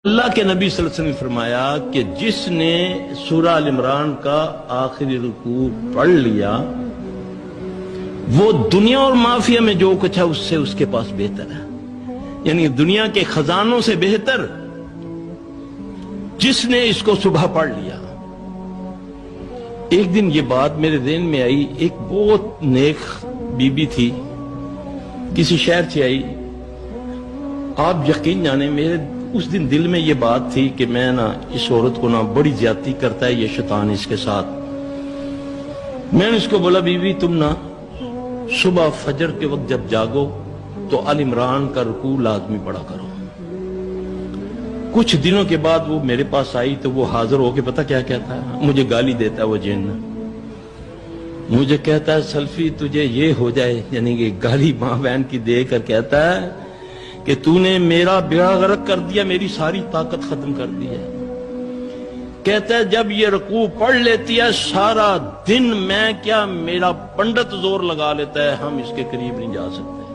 اللہ کے نبی صلی اللہ علیہ وسلم نے فرمایا کہ جس نے سورہ ال عمران کا آخری رکوع پڑھ لیا وہ دنیا اور مافیا میں جو کچھ ہے اس سے اس کے پاس بہتر ہے، یعنی دنیا کے خزانوں سے بہتر جس نے اس کو صبح پڑھ لیا۔ ایک دن یہ بات میرے ذہن میں آئی، ایک بہت نیک بی بی تھی، کسی شہر سے آئی۔ آپ یقین جانے میرے اس دن دل میں یہ بات تھی کہ میں اس عورت کو بڑی زیادتی کرتا ہے یہ شیطان اس کے ساتھ۔ میں نے اس کو بولا بی بی تم صبح فجر کے وقت جب جاگو تو ال عمران کا رکوع لازمی پڑھا کرو۔ کچھ دنوں کے بعد وہ میرے پاس آئی تو وہ حاضر ہو کے پتہ کیا کہتا ہے، مجھے گالی دیتا ہے وہ جن، مجھے کہتا ہے سلفی تجھے یہ ہو جائے، یعنی کہ گالی ماں بہن کی دے کر کہتا ہے کہ تو نے میرا بیڑا غرق کر دیا، میری ساری طاقت ختم کر دی ہے۔ کہتا ہے جب یہ رکوع پڑھ لیتی ہے سارا دن میں کیا میرا پنڈت زور لگا لیتا ہے، ہم اس کے قریب نہیں جا سکتے۔